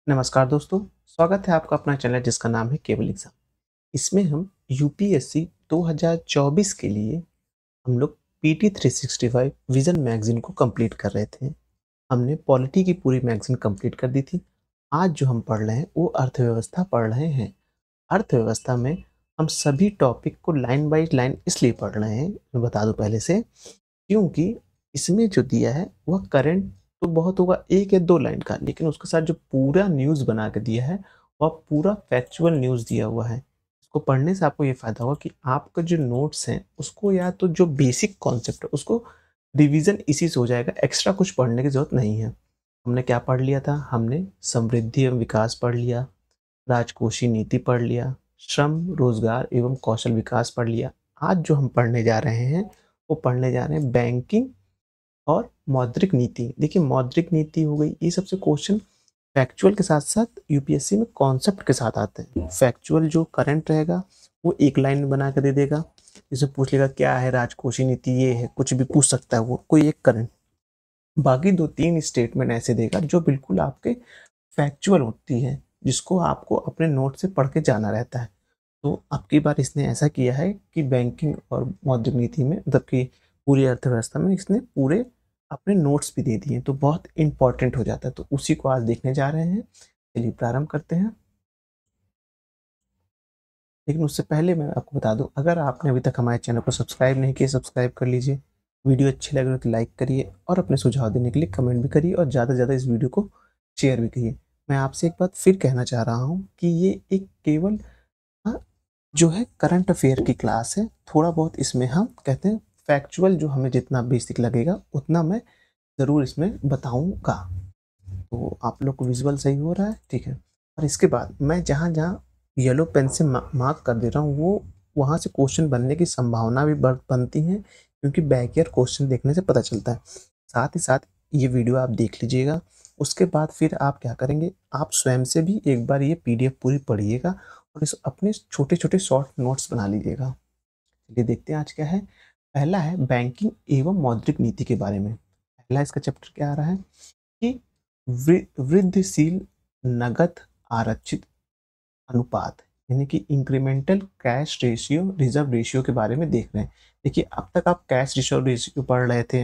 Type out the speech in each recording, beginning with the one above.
नमस्कार दोस्तों, स्वागत है आपका अपना चैनल जिसका नाम है केबल एग्ज़ाम। इसमें हम यूपीएससी 2024 के लिए हम लोग पीटी 365 विज़न मैगज़ीन को कंप्लीट कर रहे थे। हमने पॉलिटी की पूरी मैगज़ीन कंप्लीट कर दी थी। आज जो हम पढ़ रहे हैं वो अर्थव्यवस्था पढ़ रहे हैं। अर्थव्यवस्था में हम सभी टॉपिक को लाइन बाय लाइन इसलिए पढ़ रहे हैं, मैं बता दूँ पहले से, क्योंकि इसमें जो दिया है वह करंट तो बहुत होगा 1 या 2 लाइन का, लेकिन उसके साथ जो पूरा न्यूज़ बना के दिया है, वह पूरा फैक्चुअल न्यूज़ दिया हुआ है। इसको पढ़ने से आपको ये फ़ायदा होगा कि आपका जो नोट्स हैं, उसको या तो जो बेसिक कॉन्सेप्ट है, उसको रिवीज़न इसी से हो जाएगा, एक्स्ट्रा कुछ पढ़ने की ज़रूरत नहीं है। हमने क्या पढ़ लिया था? हमने समृद्धि एवं विकास पढ़ लिया, राजकोषीय नीति पढ़ लिया, श्रम, रोज़गार एवं कौशल विकास पढ़ लिया। आज जो हम पढ़ने जा रहे हैं, वो पढ़ने जा रहे हैं बैंकिंग और मौद्रिक नीति। देखिए मौद्रिक नीति हो गई, ये सबसे क्वेश्चन फैक्चुअल के साथ-साथ यूपीएससी में कॉन्सेप्ट के साथ आते हैं। फैक्चुअल जो करंट रहेगा, वो एक लाइन में बना के दे देगा। जैसे पूछ लेगा क्या है राजकोषीय नीति, ये है, कुछ भी पूछ सकता है वो, कोई एक करंट। बाकी 2-3 स्टेटमेंट ऐसे देगा जो बिल्कुल आपके फैक्चुअल होती है, जिसको आपको अपने नोट से पढ़ के जाना रहता है। तो अब की बार इसने ऐसा किया है कि बैंकिंग और मौद्रिक नीति में, मतलब कि पूरी अर्थव्यवस्था में इसने पूरे अपने नोट्स भी दे दिए हैं, तो बहुत इम्पोर्टेंट हो जाता है। तो उसी को आज देखने जा रहे हैं। चलिए प्रारंभ करते हैं। लेकिन उससे पहले मैं आपको बता दूं, अगर आपने अभी तक हमारे चैनल को सब्सक्राइब नहीं किया, सब्सक्राइब कर लीजिए। वीडियो अच्छी लगे तो लाइक करिए और अपने सुझाव देने के लिए कमेंट भी करिए और ज़्यादा से ज़्यादा इस वीडियो को शेयर भी करिए। मैं आपसे एक बात फिर कहना चाह रहा हूँ कि ये एक केवल हाँ, जो है करंट अफेयर की क्लास है। थोड़ा बहुत इसमें हम कहते हैं फैक्चुअल, जो हमें जितना बेसिक लगेगा उतना मैं ज़रूर इसमें बताऊँगा। तो आप लोग को विज़ुअल सही हो रहा है? ठीक है। और इसके बाद मैं जहाँ-जहाँ येलो पेन से मार्क कर दे रहा हूँ, वो वहाँ से क्वेश्चन बनने की संभावना भी बनती है, क्योंकि बैक ईयर क्वेश्चन देखने से पता चलता है। साथ ही साथ ये वीडियो आप देख लीजिएगा, उसके बाद फिर आप क्या करेंगे, आप स्वयं से भी एक बार ये पीडीएफ पूरी पढ़िएगा और इस अपने छोटे-छोटे शॉर्ट नोट्स बना लीजिएगा। चलिए देखते हैं आज क्या है। पहला है बैंकिंग एवं मौद्रिक नीति के बारे में। पहला इसका चैप्टर क्या आ रहा है कि वृद्धिशील नकद आरक्षित अनुपात, यानी कि incremental cash ratio reserve ratio के बारे में देख रहे हैं। देखिए अब तक आप कैश रिजर्व रेशियो पढ़ रहे थे,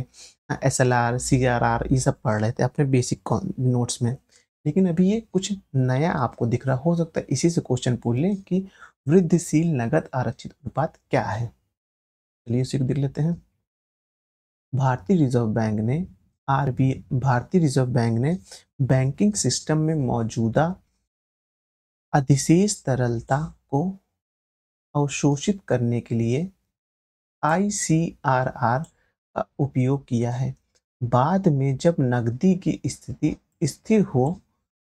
एसएलआर, सीआरआर, ये सब पढ़ रहे थे अपने बेसिक नोट्स में। लेकिन अभी ये कुछ नया आपको दिख रहा, हो सकता है इसी से क्वेश्चन पूछ लें कि वृद्धिशील नकद आरक्षित अनुपात क्या है। चलिए इसी को देख लेते हैं। भारतीय रिजर्व बैंक ने भारतीय रिजर्व बैंक ने बैंकिंग सिस्टम में मौजूदा अधिशेष तरलता को अवशोषित करने के लिए आईसीआरआर का उपयोग किया है। बाद में जब नकदी की स्थिति स्थिर हो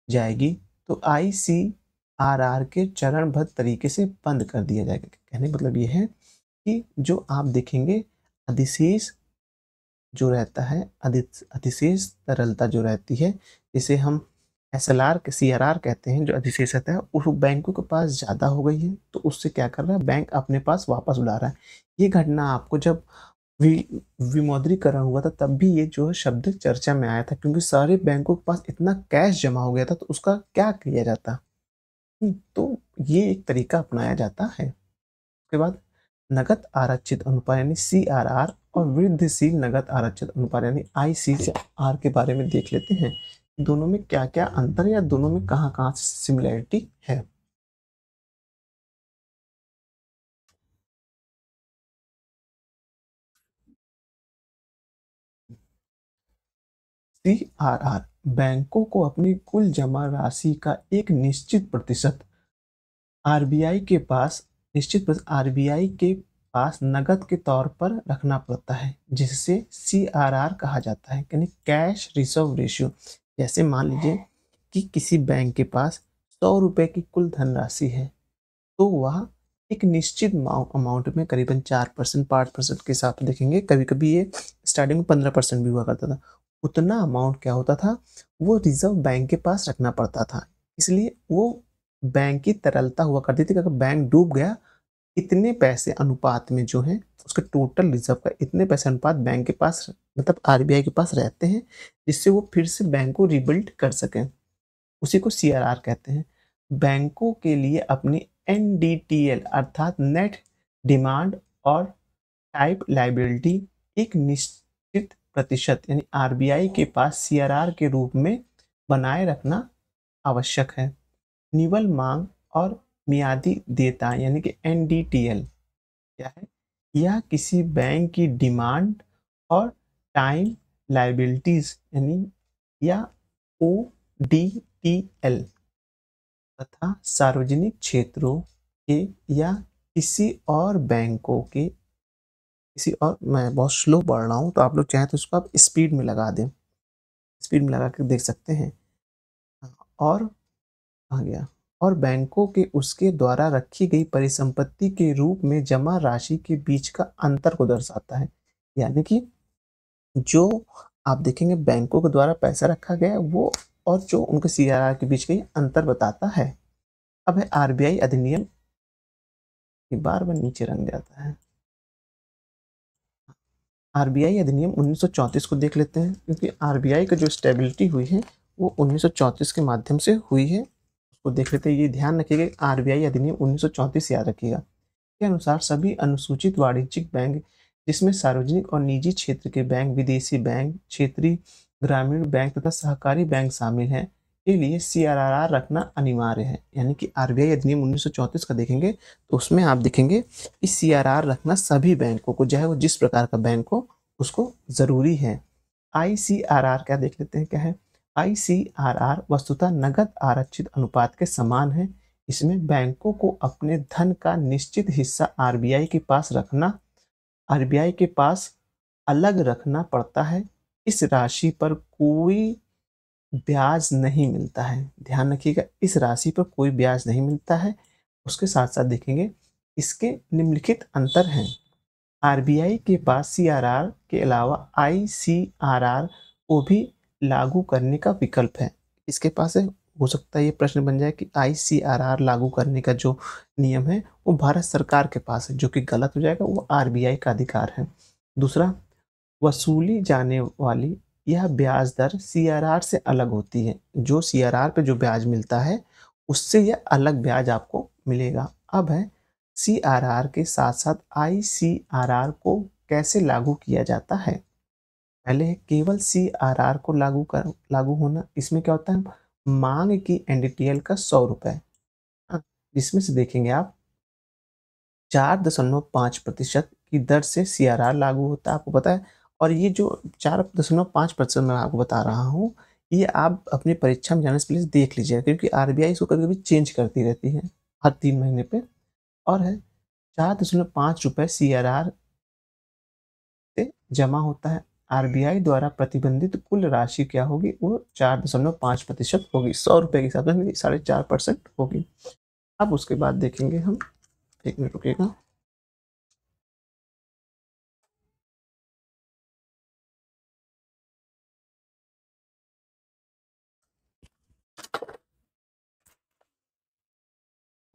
जाएगी तो आईसीआरआर के चरणबद्ध तरीके से बंद कर दिया जाएगा। कहने का मतलब ये है कि जो आप देखेंगे अधिशेष जो रहता है, अधिशेष तरलता जो रहती है, जिसे हम एसएलआर के सीआरआर कहते हैं, जो अधिशेष रहता है उस बैंकों के पास ज़्यादा हो गई है, तो उससे क्या कर रहा है, बैंक अपने पास वापस बुला रहा है। ये घटना आपको जब विमुद्रीकरण हुआ था तब भी ये जो है शब्द चर्चा में आया था, क्योंकि सारे बैंकों के पास इतना कैश जमा हो गया था, तो उसका क्या किया जाता। तो ये एक तरीका अपनाया जाता है। उसके बाद नकद आरक्षित अनुपात यानी सीआरआर और वृद्धिशील नकद आरक्षित अनुपात यानी आईसीआर के बारे में देख लेते हैं। दोनों में क्या-क्या अंतर या दोनों में कहाँ-कहाँ सिमिलैरिटी है। सीआरआर बैंकों को अपनी कुल जमा राशि का एक निश्चित प्रतिशत आरबीआई के पास आरबीआई के पास नकद के तौर पर रखना पड़ता है, जिससे सीआरआर कहा जाता है, यानी कैश रिजर्व रेशियो। जैसे मान लीजिए कि किसी बैंक के पास 100 रुपए की कुल धनराशि है, तो वह एक निश्चित अमाउंट में करीबन 4% 5% के हिसाब से देखेंगे, कभी-कभी ये स्टार्टिंग में 15% भी हुआ करता था। उतना अमाउंट क्या होता था, वो रिज़र्व बैंक के पास रखना पड़ता था। इसलिए वो बैंक की तरलता हुआ करती थी कि अगर बैंक डूब गया, इतने पैसे अनुपात में जो है उसके टोटल रिज़र्व का इतने पैसे अनुपात बैंक के पास, मतलब आरबीआई के पास रहते हैं, जिससे वो फिर से बैंक को रिबिल्ड कर सकें। उसी को सीआरआर कहते हैं। बैंकों के लिए अपनी एनडीटीएल अर्थात नेट डिमांड और टाइप लायबिलिटी एक निश्चित प्रतिशत यानी आरबीआई के पास सीआरआर के रूप में बनाए रखना आवश्यक है। निवल मांग और मियादी देयता यानी कि एनडीटीएल क्या है? यह किसी बैंक की डिमांड और टाइम लायबिलिटीज यानी या ओडीटीएल तथा सार्वजनिक क्षेत्रों के या किसी और बैंकों के किसी और मैं बहुत स्लो पढ़ रहा हूँ तो आप लोग चाहें तो इसको आप स्पीड में लगा दें, स्पीड में लगा कर देख सकते हैं। और आ गया और बैंकों के उसके द्वारा रखी गई परिसंपत्ति के रूप में जमा राशि के बीच का अंतर को दर्शाता है। यानी कि जो आप देखेंगे बैंकों के द्वारा पैसा रखा गया है वो और जो उनके सीआरआर के बीच का ये अंतर बताता है। अब है आरबीआई अधिनियम, बार बार नीचे रंग जाता है। आरबीआई अधिनियम 1934 को देख लेते हैं क्योंकि आरबीआई का जो स्टेबिलिटी हुई है वो 1934 के माध्यम से हुई है। उसको देख लेते हैं। ये ध्यान रखिएगा आरबीआई अधिनियम 1934 याद रखिएगा। के अनुसार सभी अनुसूचित वाणिज्यिक बैंक जिसमें सार्वजनिक और निजी क्षेत्र के बैंक, विदेशी बैंक, क्षेत्रीय ग्रामीण बैंक तथा सहकारी बैंक शामिल हैं के लिए सीआरआर रखना अनिवार्य है। यानी कि आरबीआई अधिनियम 1934 का देखेंगे तो उसमें आप देखेंगे कि सीआरआर रखना सभी बैंकों को चाहे वो जिस प्रकार का बैंक हो उसको जरूरी है। आईसीआरआर क्या देख लेते हैं क्या है? आईसीआरआर वस्तुतः नगद आरक्षित अनुपात के समान है। इसमें बैंकों को अपने धन का निश्चित हिस्सा आरबीआई के पास अलग रखना पड़ता है। इस राशि पर कोई ब्याज नहीं मिलता है। ध्यान रखिएगा इस राशि पर कोई ब्याज नहीं मिलता है। उसके साथ साथ देखेंगे इसके निम्नलिखित अंतर हैं। आरबीआई के पास सीआरआर के अलावा आईसीआरआर को भी लागू करने का विकल्प है। इसके पास है। हो सकता है ये प्रश्न बन जाए कि आईसीआरआर लागू करने का जो नियम है वो भारत सरकार के पास है, जो कि गलत हो जाएगा। वो आरबीआई का अधिकार है। दूसरा, वसूली जाने वाली यह ब्याज दर सीआरआर से अलग होती है। जो सीआरआर पे जो ब्याज मिलता है उससे यह अलग ब्याज आपको मिलेगा। अब है सीआरआर के साथ साथ आईसीआरआर को कैसे लागू किया जाता है। पहले है केवल सीआरआर को लागू होना। इसमें क्या होता है? मांग की एनडीटीएल का 100 रुपए, जिसमें से देखेंगे आप 4.5% की दर से सीआरआर लागू होता है, आपको पता है। और ये जो 4.5% मैं आपको बता रहा हूँ ये आप अपनी परीक्षा में जाने से पहले देख लीजिएगा क्योंकि आरबीआई इसको कभी कभी चेंज करती रहती है हर 3 महीने पे। और है 4.5 रुपये सीआरआर से जमा होता है। आरबीआई द्वारा प्रतिबंधित कुल राशि क्या होगी? वो 4.5% होगी। 100 रुपये के हिसाब से 4.5% होगी। अब उसके बाद देखेंगे हम, 1 मिनट रुकेगा।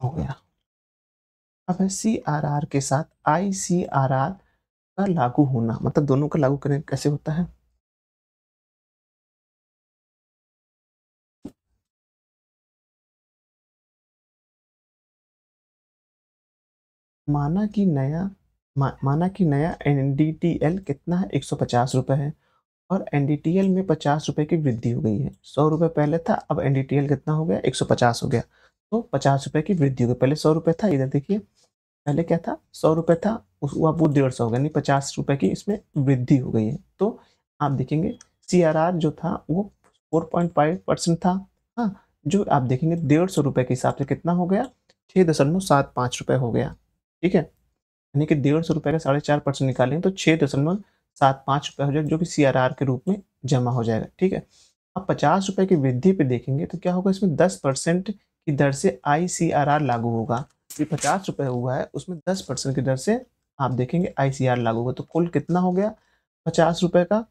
हो गया। अब है सीआरआर के साथ आईसीआरआर का लागू होना, मतलब दोनों का लागू करने कैसे होता है। माना कि नया एनडीटीएल कितना है? 150 रुपये है। और एनडीटीएल में 50 रुपये की वृद्धि हो गई है। 100 रुपये पहले था, अब एनडीटीएल कितना हो गया? 150 हो गया। तो 50 रुपये की वृद्धि हो गई। पहले 100 रुपये था, इधर देखिए पहले क्या था? 100 रुपये था, वो 150 हो गया, नहीं 50 रुपये की इसमें वृद्धि हो गई है। तो आप देखेंगे सीआरआर जो था वो 4.5% था। हाँ, जो आप देखेंगे 150 रुपये के हिसाब से कितना हो गया? 6.75 रुपये हो गया। ठीक है, यानी कि 150 रुपये का 4.5% निकालेंगे तो 6.75 रुपये हो जाएगा, जो कि सीआरआर के रूप में जमा हो जाएगा। ठीक है, अब 50 रुपये की वृद्धि पे देखेंगे तो क्या होगा? इसमें 10% की दर से आईसीआरआर लागू होगा। ये 50 रुपये हुआ है उसमें 10% की दर से आप देखेंगे आईसीआर लागू होगा। तो कुल कितना हो गया? 50 रुपये का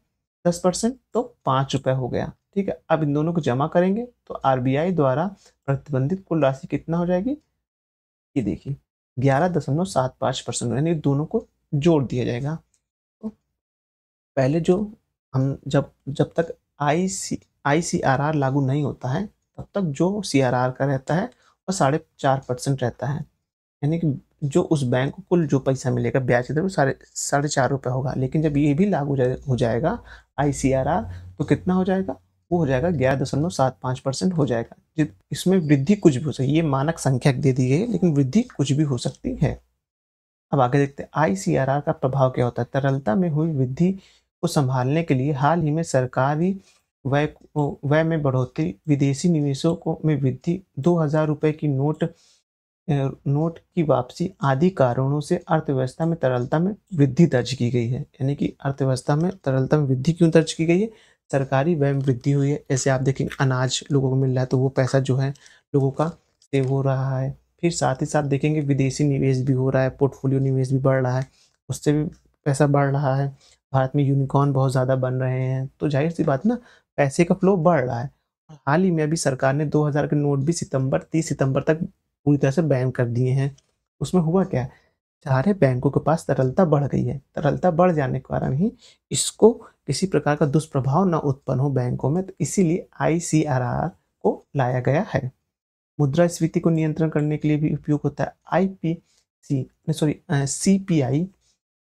10% तो 5 रुपये हो गया। ठीक है, अब इन दोनों को जमा करेंगे तो आरबीआई द्वारा प्रतिबंधित कुल राशि कितना हो जाएगी? ये देखिए 11.75%, यानी दोनों को जोड़ दिया जाएगा। तो पहले जो हम जब जब तक आईसीआरआर लागू नहीं होता है तब तक जो सीआरआर का रहता है वो 4.5% रहता है। यानी कि जो उस बैंक को कुल जो पैसा मिलेगा ब्याज की दर वो साढ़े 4 रुपये होगा। लेकिन जब ये भी लागू हो जाएगा आईसीआरआर, तो कितना हो जाएगा? वो हो जाएगा 11.75% हो जाएगा। इसमें वृद्धि कुछ भी हो सकती है, ये मानक संख्या दे दी गई है, लेकिन वृद्धि कुछ भी हो सकती है। अब आगे देखते हैं आईसीआरआर का प्रभाव क्या होता है। तरलता में हुई वृद्धि को संभालने के लिए हाल ही में सरकारी व्यय व्यय में बढ़ोतरी, विदेशी निवेशों को में वृद्धि, 2000 रुपये की नोट की वापसी आदि कारणों से अर्थव्यवस्था में तरलता में वृद्धि दर्ज की गई है। यानी कि अर्थव्यवस्था में तरलता में वृद्धि क्यों दर्ज की गई है? सरकारी व्यय में वृद्धि हुई है। जैसे आप देखेंगे अनाज लोगों को मिल रहा है, तो वो पैसा जो है लोगों का सेव हो रहा है। फिर साथ ही साथ देखेंगे विदेशी निवेश भी हो रहा है, पोर्टफोलियो निवेश भी बढ़ रहा है, उससे भी पैसा बढ़ रहा है। भारत में यूनिकॉर्न बहुत ज़्यादा बन रहे हैं, तो जाहिर सी बात ना, पैसे का फ्लो बढ़ रहा है। और हाल ही में अभी सरकार ने 2000 के नोट भी 30 सितंबर तक पूरी तरह से बैन कर दिए हैं। उसमें हुआ क्या है? सारे बैंकों के पास तरलता बढ़ गई है। तरलता बढ़ जाने के कारण ही इसको किसी प्रकार का दुष्प्रभाव ना उत्पन्न हो बैंकों में, तो इसीलिए आईसीआरआर को लाया गया है। मुद्रास्फीति को नियंत्रण करने के लिए भी उपयोग होता है। सीपीआई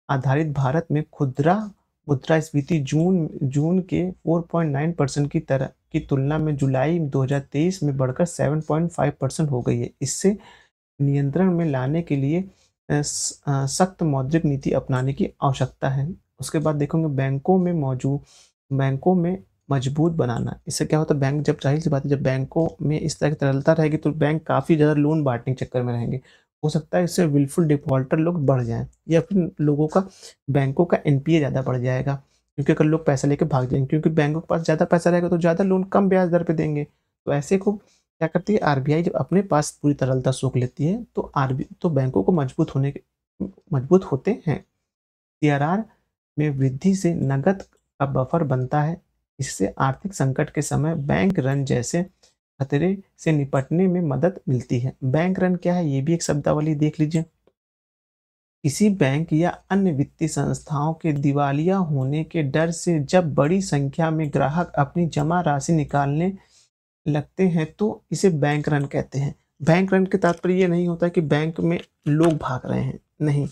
आधारित भारत में खुदरा मुद्रास्फीति जून जून के 4.9% की तुलना में जुलाई 2023 में बढ़कर 7.5% हो गई है। इससे नियंत्रण में लाने के लिए सख्त मौद्रिक नीति अपनाने की आवश्यकता है। उसके बाद देखोगे बैंकों में मजबूत बनाना। इससे क्या होता है? बैंक जब ज़ाहिर सी बात है, जब बैंकों में इस तरह की तरलता रहेगी तो बैंक काफ़ी ज़्यादा लोन बाँटने के चक्कर में रहेंगे। हो सकता है इससे विलफुल डिफ़ॉल्टर लोग बढ़ जाएँ, या फिर लोगों का बैंकों का एनपीए ज़्यादा बढ़ जाएगा। क्योंकि अगर लोग पैसा लेके भाग जाएँगे, क्योंकि बैंकों के पास ज़्यादा पैसा रहेगा तो ज़्यादा लोन कम ब्याज दर पे देंगे। तो ऐसे को क्या करती है आरबीआई, जब अपने पास पूरी तरलता सोख लेती है तो बैंकों को मजबूत होते हैं। सीआरआर में वृद्धि से नकद का बफर बनता है। इससे आर्थिक संकट के समय बैंक रन जैसे खतरे से निपटने में मदद मिलती है। बैंक रन क्या है, ये भी एक शब्दावली देख लीजिए। किसी बैंक या अन्य वित्तीय संस्थाओं के दिवालिया होने के डर से जब बड़ी संख्या में ग्राहक अपनी जमा राशि निकालने लगते हैं तो इसे बैंक रन कहते हैं। बैंक रन का तात्पर्य ये नहीं होता कि बैंक में लोग भाग रहे हैं, नहीं।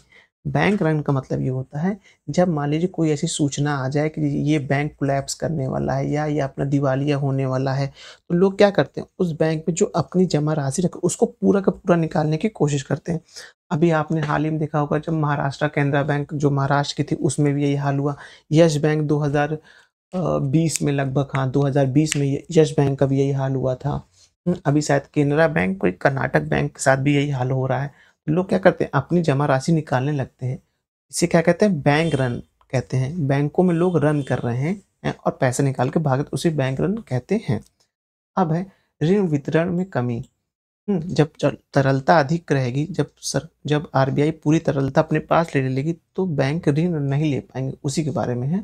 बैंक रन का मतलब ये होता है, जब मान लीजिए कोई ऐसी सूचना आ जाए कि ये बैंक कोलैप्स करने वाला है या ये अपना दिवालिया होने वाला है, तो लोग क्या करते हैं, उस बैंक में जो अपनी जमा राशि रखे उसको पूरा का पूरा निकालने की कोशिश करते हैं। अभी आपने हाल ही में देखा होगा, जब महाराष्ट्र कैनरा बैंक जो महाराष्ट्र की थी उसमें भी यही हाल हुआ। यस बैंक 2020 में लगभग, हाँ, 2020 में ये यस बैंक का भी यही हाल हुआ था। अभी शायद केनरा बैंक, कोई कर्नाटक बैंक के साथ भी यही हाल हो रहा है। लोग क्या करते हैं, अपनी जमा राशि निकालने लगते हैं। इसे क्या कहते हैं? बैंक रन कहते हैं। बैंकों में लोग रन कर रहे हैं और पैसे निकाल के भागे, तो उसे बैंक रन कहते हैं। अब है ऋण वितरण में कमी। जब तरलता अधिक रहेगी, जब आरबीआई पूरी तरलता अपने पास ले लेगी तो बैंक ऋण नहीं ले पाएंगे। उसी के बारे में है।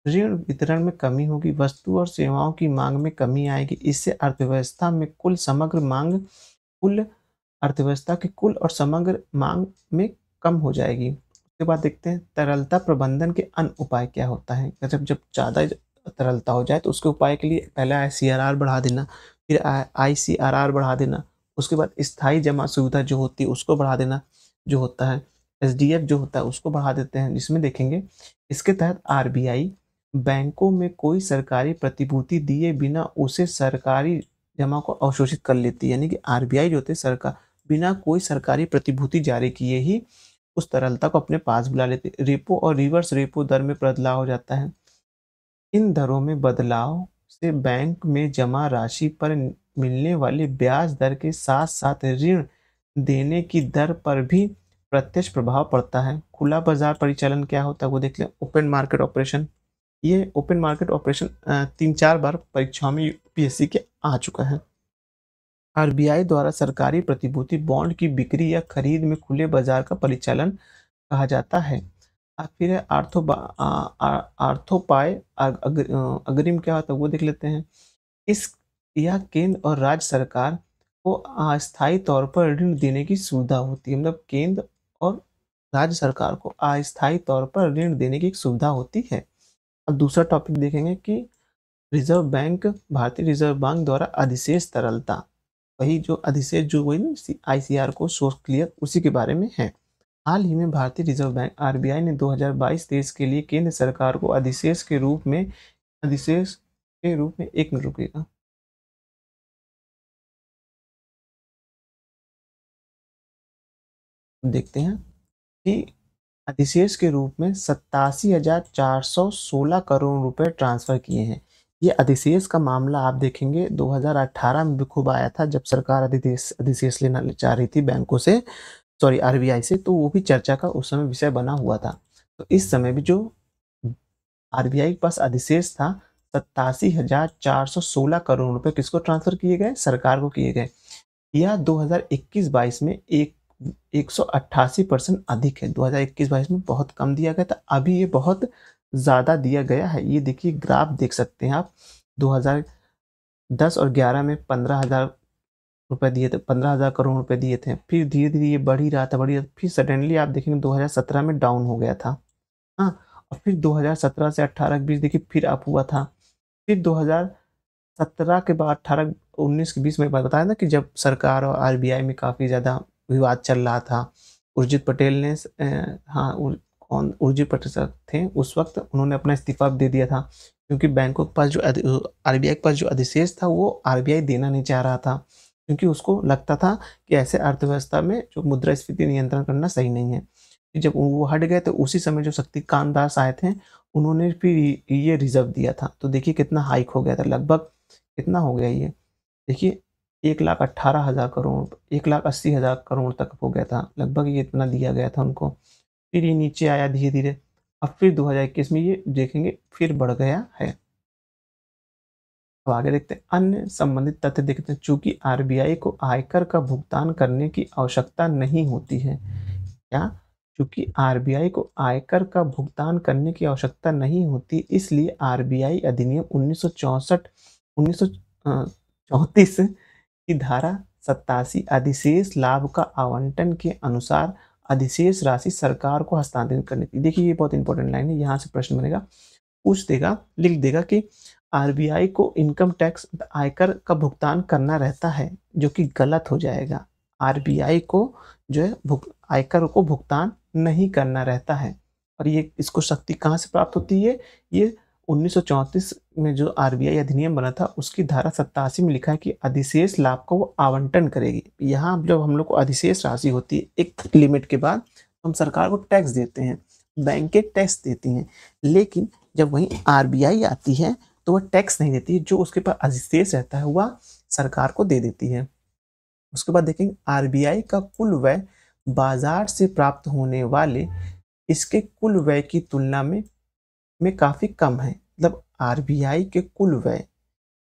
ऋण वितरण में कमी होगी, वस्तु और सेवाओं की मांग में कमी आएगी। इससे कुल अर्थव्यवस्था की कुल और समग्र मांग में कम हो जाएगी। उसके बाद देखते हैं तरलता प्रबंधन के अन्य उपाय क्या होता है। जब जब ज़्यादा तरलता हो जाए तो उसके उपाय के लिए पहले आईसीआरआर बढ़ा देना, फिर आईसीआरआर बढ़ा देना। उसके बाद स्थायी जमा सुविधा जो होती है उसको बढ़ा देना, जो होता है एसडीएफ जो होता है उसको बढ़ा देते हैं। जिसमें देखेंगे इसके तहत आरबीआई बैंकों में कोई सरकारी प्रतिभूति दिए बिना उसे सरकारी जमा को अवशोषित कर लेती है। यानी कि आरबीआई जो होती है, सरकार बिना कोई सरकारी प्रतिभूति जारी किए ही उस तरलता को अपने पास बुला लेती है। रेपो और रिवर्स रेपो दर में बदलाव हो जाता है। इन दरों में बदलाव से बैंक में जमा राशि पर मिलने वाली ब्याज दर के साथ साथ ऋण देने की दर पर भी प्रत्यक्ष प्रभाव पड़ता है। खुला बाजार परिचालन क्या होता है वो देख लें। ओपन मार्केट ऑपरेशन, ये ओपन मार्केट ऑपरेशन 3-4 बार परीक्षाओं में यूपीएससी के आ चुका है। आरबीआई द्वारा सरकारी प्रतिभूति बॉन्ड की बिक्री या खरीद में खुले बाजार का परिचालन कहा जाता है। फिर है आर्थोपाय अग्रिम क्या होता है वो देख लेते हैं। इस यह केंद्र और राज्य सरकार को अस्थायी तौर पर ऋण देने की सुविधा होती है। मतलब केंद्र और राज्य सरकार को अस्थायी तौर पर ऋण देने की एक सुविधा होती है। अब दूसरा टॉपिक देखेंगे कि रिजर्व बैंक, भारतीय रिजर्व बैंक द्वारा अधिशेष तरलता, वही जो अधिशेष जो वही ना आईसीआर को शो क्लियर उसी के बारे में है। हाल ही में भारतीय रिजर्व बैंक आरबीआई ने 2022-23 के लिए केंद्र सरकार को अधिशेष के रूप में 1 मिनट रुकिएगा। देखते हैं कि अधिशेष के रूप में 87,416 करोड़ रुपए ट्रांसफर किए हैं। ये अधिशेष का मामला आप देखेंगे 2018 में भी खूब आया था, जब सरकार अधिशेष लेना चाह रही थी बैंकों से, सॉरी आरबीआई से, तो वो भी चर्चा का उस समय विषय बना हुआ था। तो इस समय भी जो आरबीआई के पास अधिशेष था 87,416 करोड़ रुपए किसको ट्रांसफर किए गए? सरकार को किए गए। यह 2021-22 में 188% अधिक है। 2021-22 में बहुत कम दिया गया था, अभी ये बहुत ज़्यादा दिया गया है। ये देखिए ग्राफ देख सकते हैं आप, 2010 और 11 में 15,000 रुपए दिए थे, 15,000 करोड़ रुपए दिए थे। फिर धीरे-धीरे ये बढ़ ही रहा था, फिर सडनली आप देखेंगे 2017 में डाउन हो गया था। हाँ, और फिर 2017 से 18 के बीच देखिए फिर अप हुआ था। फिर 2017 के बाद 18, 19 के बीच में बताया ना कि जब सरकार और आरबीआई में काफ़ी ज़्यादा विवाद चल रहा था। उर्जित पटेल ने हाँ, उर्जित पटेल साहब थे उस वक़्त, उन्होंने अपना इस्तीफ़ा दे दिया था, क्योंकि बैंकों के पास जो आरबीआई के पास जो अधिशेष था वो आरबीआई देना नहीं चाह रहा था, क्योंकि उसको लगता था कि ऐसे अर्थव्यवस्था में जो मुद्रास्फीति नियंत्रण करना सही नहीं है। जब वो हट गए तो उसी समय जो शक्तिकांत दास आए थे, उन्होंने फिर ये रिज़र्व दिया था। तो देखिए कितना हाइक हो गया था, लगभग कितना हो गया ये? देखिए 1,18,000 करोड़, 1,80,000 करोड़ तक हो गया था, लगभग ये इतना दिया गया था उनको। फिर ये नीचे आया धीरे-धीरे, अब फिर 2021 में ये देखेंगे फिर बढ़ गया है। अब आगे देखते हैं, अन्य संबंधित तथ्य देखते हैं। चूँकि आरबीआई को आयकर का भुगतान करने की आवश्यकता नहीं होती है। क्या? चूँकि आरबीआई को आयकर का भुगतान करने की आवश्यकता नहीं होती, इसलिए आरबीआई अधिनियम 1934 की धारा 87 अधिशेष लाभ का आवंटन के अनुसार अधिशेष राशि सरकार को हस्तांतरित करनी थी। देखिए ये बहुत इंपॉर्टेंट लाइन है, यहाँ से प्रश्न बनेगा, पूछ देगा, लिख देगा कि आरबीआई को इनकम टैक्स आयकर का भुगतान करना रहता है, जो कि गलत हो जाएगा। आरबीआई को जो है आयकर को भुगतान नहीं करना रहता है, और ये इसको शक्ति कहाँ से प्राप्त होती है? ये 1934 में जो आरबीआई अधिनियम बना था उसकी धारा 87 में लिखा है कि अधिशेष लाभ का वो आवंटन करेगी। यहाँ जब हम लोग को अधिशेष राशि होती है, एक लिमिट के बाद हम सरकार को टैक्स देते हैं, बैंकें टैक्स देती हैं, लेकिन जब वहीं आरबीआई आती है तो वह टैक्स नहीं देती है, जो उसके पास अधिशेष रहता है वह सरकार को दे देती है। उसके बाद देखेंगे आरबीआई का कुल व्यय बाजार से प्राप्त होने वाले इसके कुल व्यय की तुलना में काफ़ी कम है। मतलब आरबीआई के कुल व्यय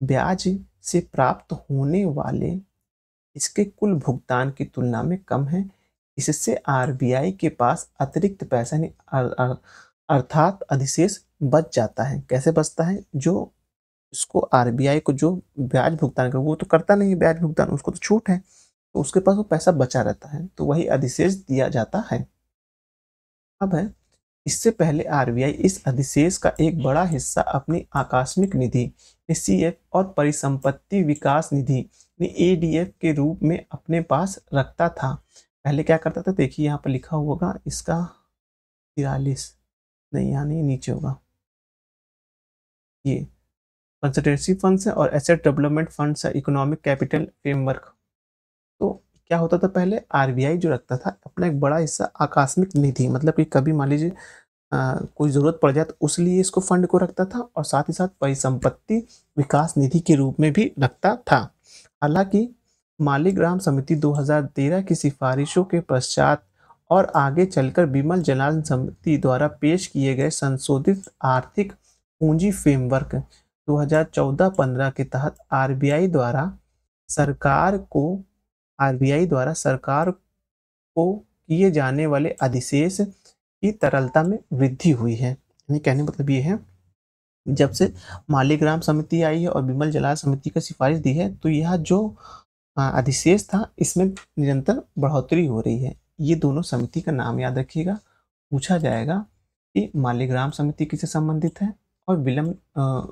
ब्याज से प्राप्त होने वाले इसके कुल भुगतान की तुलना में कम है। इससे आरबीआई के पास अतिरिक्त पैसा नहीं अर्थात अधिशेष बच जाता है। कैसे बचता है? जो उसको आरबीआई को जो ब्याज भुगतान कर वो तो करता नहीं है ब्याज भुगतान, उसको तो छूट है, तो उसके पास वो पैसा बचा रहता है, तो वही अधिशेष दिया जाता है। अब है, इससे पहले आरबीआई इस अधिशेष का एक बड़ा हिस्सा अपनी आकस्मिक निधि सीएफ और परिसंपत्ति विकास निधि एडीएफ के रूप में अपने पास रखता था। पहले क्या करता था? देखिए यहाँ पर लिखा हुआ होगा इसका 43, नहीं यहाँ नहीं, नीचे होगा, ये कंसल्टेंसी फंड्स है और एसेट डेवलपमेंट फंड्स है, इकोनॉमिक कैपिटल फ्रेमवर्क। तो क्या होता था पहले? आरबीआई जो रखता था अपना एक बड़ा हिस्सा आकस्मिक निधि, मतलब कि कभी मान लीजिए कोई ज़रूरत पड़ जाए तो उस लिए इसको फंड को रखता था, और साथ ही साथ परिसंपत्ति विकास निधि के रूप में भी रखता था। हालांकि मालीग्राम समिति 2013 की सिफारिशों के पश्चात और आगे चलकर बिमल जलाल समिति द्वारा पेश किए गए संशोधित आर्थिक पूंजी फ्रेमवर्क 2014-15 के तहत आरबीआई द्वारा सरकार को किए जाने वाले अधिशेष की तरलता में वृद्धि हुई है। यानी कहने का मतलब ये है, जब से मालीग्राम समिति आई है और बिमल जलाल समिति का सिफारिश दी है, तो यह जो अधिशेष था इसमें निरंतर बढ़ोतरी हो रही है। ये दोनों समिति का नाम याद रखिएगा, पूछा जाएगा कि मालीग्राम समिति किससे संबंधित है और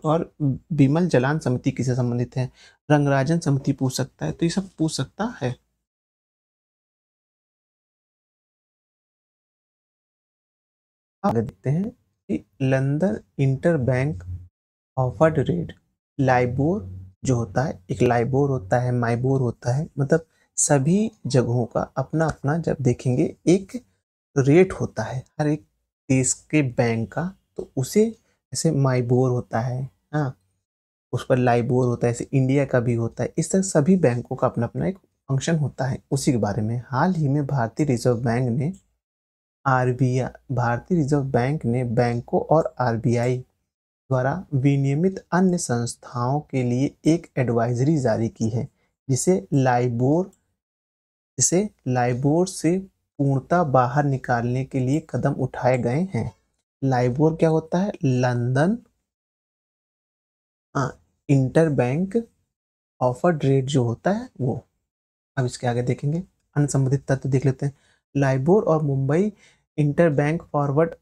और विमल जलान समिति किससे संबंधित है? रंगराजन समिति पूछ सकता है, तो ये सब पूछ सकता है। आगे देखते हैं कि London inter bank offered rate, LIBOR जो होता है, एक लाइबोर होता है, माइबोर होता है, मतलब सभी जगहों का अपना अपना जब देखेंगे एक रेट होता है हर एक देश के बैंक का, तो उसे जैसे माइबोर होता है, हाँ, उस पर लाइबोर होता है, ऐसे इंडिया का भी होता है। इस तरह सभी बैंकों का अपना अपना एक फंक्शन होता है। उसी के बारे में हाल ही में भारतीय रिजर्व बैंक ने बैंकों और आरबीआई द्वारा विनियमित अन्य संस्थाओं के लिए एक एडवाइजरी जारी की है, जिसे लाइबोर से पूर्णतः बाहर निकालने के लिए कदम उठाए गए हैं। लाइबोर क्या होता है? London inter bank offered rate जो होता है वो। अब इसके आगे देखेंगे, अन्य संबंधित तथ्य देख लेते हैं। लाइबोर और Mumbai inter bank forward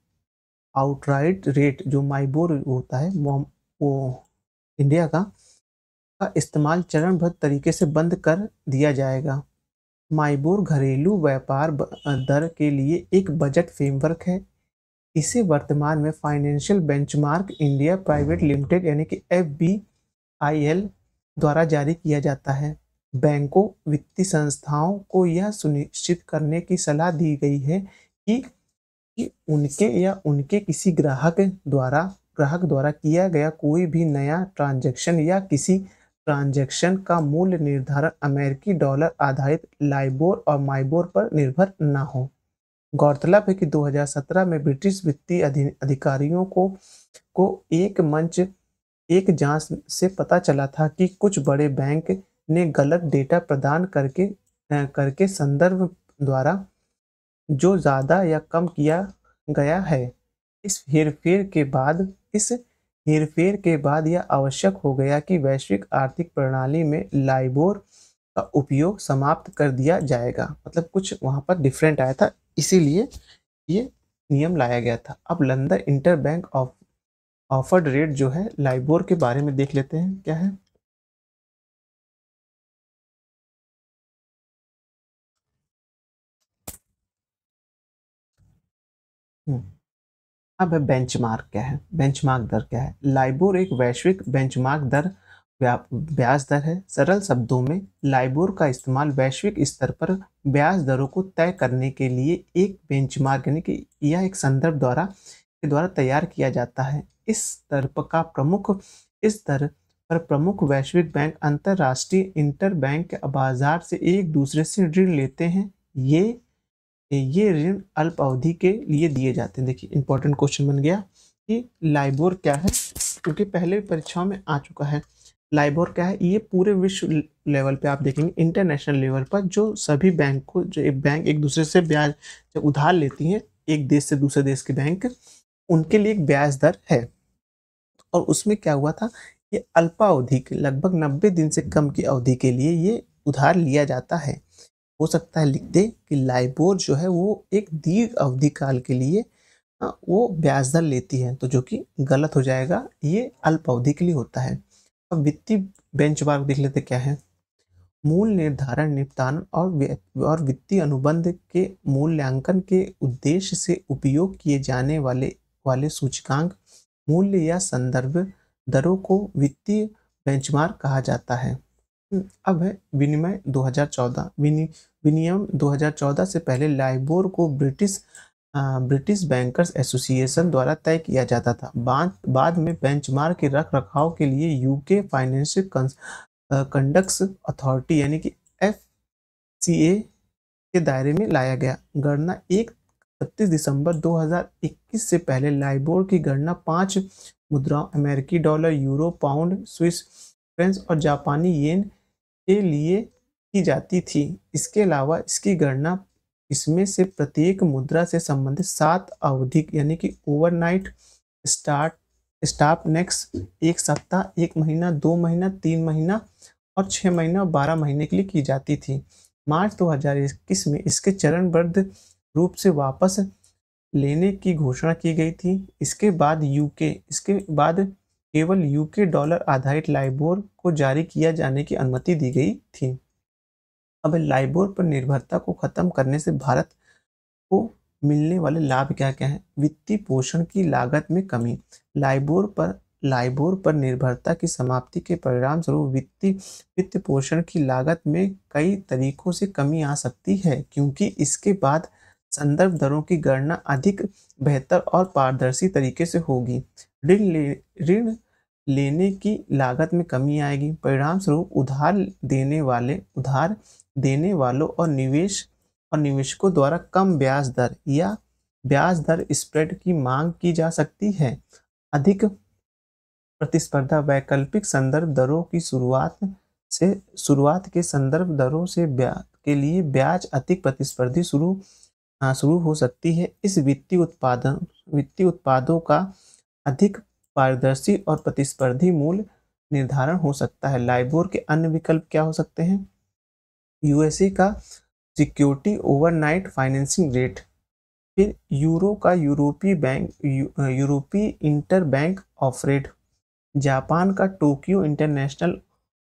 outright rate जो माइबोर होता है वो इंडिया का इस्तेमाल चरणबद्ध तरीके से बंद कर दिया जाएगा। माइबोर घरेलू व्यापार दर के लिए एक बजट फ्रेमवर्क है। इसे वर्तमान में financial benchmark India private limited यानी कि FBIL द्वारा जारी किया जाता है। बैंकों वित्तीय संस्थाओं को यह सुनिश्चित करने की सलाह दी गई है कि उनके या उनके किसी ग्राहक द्वारा किया गया कोई भी नया ट्रांजैक्शन या किसी ट्रांजैक्शन का मूल्य निर्धारण अमेरिकी डॉलर आधारित लाइबोर और माइबोर पर निर्भर न हो। गौरतलब है कि 2017 में ब्रिटिश वित्तीय अधिकारियों को एक जांच से पता चला था कि कुछ बड़े बैंक ने गलत डेटा प्रदान करके संदर्भ द्वारा जो ज़्यादा या कम किया गया है। इस हेरफेर के बाद यह आवश्यक हो गया कि वैश्विक आर्थिक प्रणाली में लाइबोर का उपयोग समाप्त कर दिया जाएगा। मतलब कुछ वहाँ पर डिफरेंट आया था, इसीलिए ये नियम लाया गया था। अब London inter bank offered rate जो है लाइबोर के बारे में देख लेते हैं क्या है। हम्म, अब बेंचमार्क क्या है? बेंचमार्क दर क्या है? लाइबोर एक वैश्विक बेंचमार्क दर ब्याज दर है। सरल शब्दों में लाइबोर का इस्तेमाल वैश्विक स्तर पर ब्याज दरों को तय करने के लिए एक बेंचमार्क यानी कि यह एक संदर्भ के द्वारा तैयार किया जाता है। इस दर पर प्रमुख वैश्विक बैंक अंतरराष्ट्रीय इंटरबैंक बाजार से एक दूसरे से ऋण लेते हैं। ये ऋण अल्प अवधि के लिए दिए जाते हैं। देखिए इंपॉर्टेंट क्वेश्चन बन गया कि लाइबोर क्या है, क्योंकि पहले परीक्षाओं में आ चुका है। लाइबोर क्या है? ये पूरे विश्व लेवल पे आप देखेंगे, इंटरनेशनल लेवल पर जो सभी बैंक को जो एक दूसरे से ब्याज जब उधार लेती हैं, एक देश से दूसरे देश के बैंक, उनके लिए एक ब्याज दर है। और उसमें क्या हुआ था, ये अल्पावधि के लगभग 90 दिन से कम की अवधि के लिए ये उधार लिया जाता है। हो सकता है लिख दे कि लाइबोर जो है वो एक दीर्घ अवधि काल के लिए वो ब्याज दर लेती है, तो जो कि गलत हो जाएगा, ये अल्प अवधि के लिए होता है। अब वित्तीय बेंचमार्क देख लेते क्या है। मूल निर्धारण, निपटान और वित्तीय अनुबंध के मूल्यांकन के उद्देश्य से उपयोग किए जाने वाले सूचकांक, मूल्य या संदर्भ दरों को वित्तीय बेंचमार्क कहा जाता है। अब है विनिमय 2014। विनियम 2014 से पहले लाइबोर को ब्रिटिश बैंकर्स एसोसिएशन द्वारा तय किया जाता था। बाद में बेंचमार्क के रखरखाव के लिए यूके फाइनेंशियल कंडक्ट्स अथॉरिटी यानी कि FCA के दायरे में लाया गया। गणना 31 दिसंबर 2021 से पहले लाइबोर की गणना 5 मुद्राओं अमेरिकी dollar, euro, pound, Swiss French और जापानी येन के लिए की जाती थी। इसके अलावा इसकी गणना इसमें से प्रत्येक मुद्रा से संबंधित 7 आवधिक यानी कि ओवरनाइट स्टाफ नेक्स्ट, 1 सप्ताह, 1 महीना, 2 महीना, 3 महीना और 6 महीना और 12 महीने के लिए की जाती थी। मार्च 2021 में इसके चरणबद्ध रूप से वापस लेने की घोषणा की गई थी। इसके बाद केवल यूके डॉलर आधारित लाइबोर को जारी किया जाने की अनुमति दी गई थी। अब लाइबोर पर निर्भरता को खत्म करने से भारत को मिलने वाले लाभ क्या-क्या हैं? वित्तीय पोषण की लागत में कमी। लाइबोर पर निर्भरता की समाप्ति के परिणामस्वरूप वित्त पोषण की लागत में कई तरीकों से कमी आ सकती है, क्योंकि इसके बाद संदर्भ दरों की गणना अधिक बेहतर और पारदर्शी तरीके से होगी। ऋण लेने की लागत में कमी आएगी। परिणामस्वरूप उधार देने वालों और निवेशकों द्वारा कम ब्याज दर या ब्याज दर स्प्रेड की मांग की जा सकती है। अधिक प्रतिस्पर्धा। वैकल्पिक संदर्भ दरों की शुरुआत के संदर्भ दरों के लिए ब्याज अधिक प्रतिस्पर्धी शुरू हो सकती है। इस वित्तीय उत्पादों का अधिक पारदर्शी और प्रतिस्पर्धी मूल्य निर्धारण हो सकता है। लाइबोर के अन्य विकल्प क्या हो सकते हैं? यूएसए का सिक्योरिटी ओवरनाइट फाइनेंसिंग रेट, फिर यूरो का यूरोपीय इंटरबैंक ऑफरेट, जापान का टोक्यो इंटरनेशनल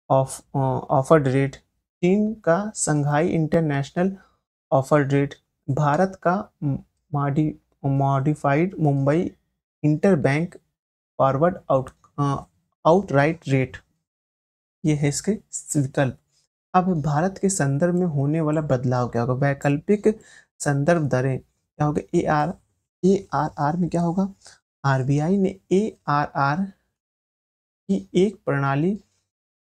ऑफर्ड रेट, चीन का संघाई इंटरनेशनल ऑफर्ड रेट, भारत का modified Mumbai interbank forward outright rate. ये है इसके विकल्प। अब भारत के संदर्भ में होने वाला बदलाव क्या होगा? वैकल्पिक संदर्भ दरें क्या होगा? ARR में क्या होगा? आरबीआई ने ARR की एक प्रणाली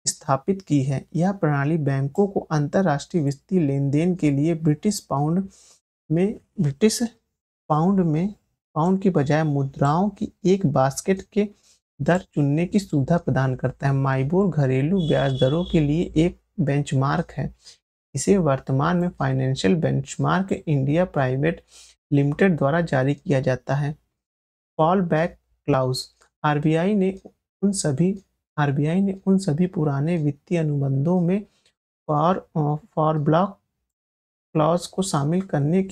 स्थापित की है। यह प्रणाली बैंकों को अंतर्राष्ट्रीय वित्तीय लेनदेन के लिए ब्रिटिश पाउंड की बजाय मुद्राओं की एक बास्केट के दर चुनने की सुविधा प्रदान करता है। माइबोर घरेलू ब्याज दरों के लिए एक बेंचमार्क है। इसे वर्तमान में financial benchmark India private limited द्वारा जारी किया जाता है। Fall back clause. आरबीआई ने उन सभी पुराने वित्तीय अनुबंधों में फॉर ब्लॉक क्लॉज को शामिल करने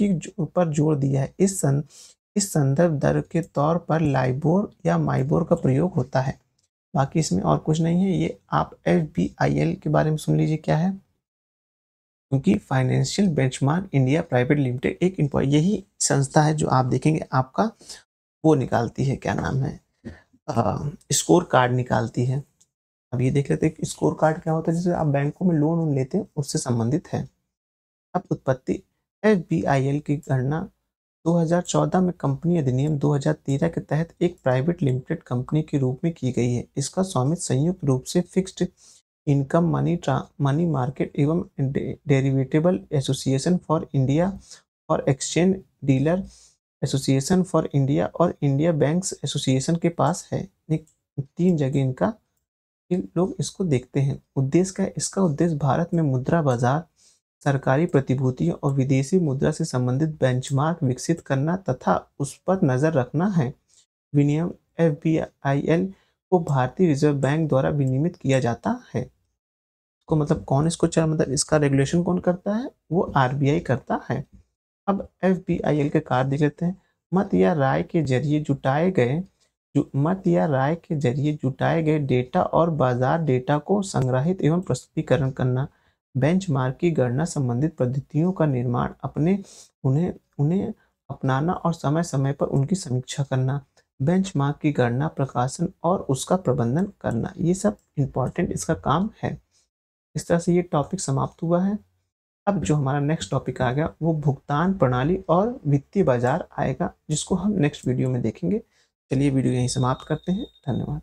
पर जोर दिया है। इस संदर्भ दर के तौर पर लाइबोर या माइबोर का प्रयोग होता है। बाकी इसमें और कुछ नहीं है। ये आप FBIL के बारे में सुन लीजिए क्या है, क्योंकि financial benchmark India private limited यही संस्था है जो आप देखेंगे आपका वो निकालती है, क्या नाम है, स्कोर कार्ड निकालती है। अब ये देख लेते हैं कि स्कोर कार्ड क्या होता है। जैसे आप बैंकों में लोन लेते हैं उससे संबंधित है। अब उत्पत्ति। FBIL की गणना 2014 में कंपनी अधिनियम 2013 के तहत एक प्राइवेट लिमिटेड कंपनी के रूप में की गई है। इसका स्वामित्व संयुक्त रूप से फिक्स्ड इनकम मनी मार्केट एवं डेरिवेटिव एसोसिएशन फॉर इंडिया और exchange dealer association for India और इंडिया बैंक्स एसोसिएशन के पास है। 3 जगह लोग इसको देखते हैं। इसका उद्देश्य भारत में मुद्रा बाजार, सरकारी प्रतिभूतियों और विदेशी मुद्रा से संबंधित बेंचमार्क विकसित करना तथा उस पर नजर रखना है। विनियम FBIL को भारतीय रिजर्व बैंक द्वारा विनियमित किया जाता है। तो मतलब कौन इसका रेगुलेशन कौन करता है? वो RBI करता है। अब FBIL के कार्य देख लेते हैं। मत या राय के जरिए जुटाए गए डेटा और बाजार डेटा को संग्रहित एवं प्रस्तुतिकरण करना, बेंचमार्क की गणना संबंधित पद्धतियों का निर्माण, उन्हें अपनाना और समय समय पर उनकी समीक्षा करना, बेंचमार्क की गणना, प्रकाशन और उसका प्रबंधन करना, ये सब इम्पोर्टेंट इसका काम है। इस तरह से ये टॉपिक समाप्त हुआ है। अब जो हमारा नेक्स्ट टॉपिक आ गया वो भुगतान प्रणाली और वित्तीय बाजार आएगा, जिसको हम नेक्स्ट वीडियो में देखेंगे। चलिए वीडियो यहीं समाप्त करते हैं। धन्यवाद।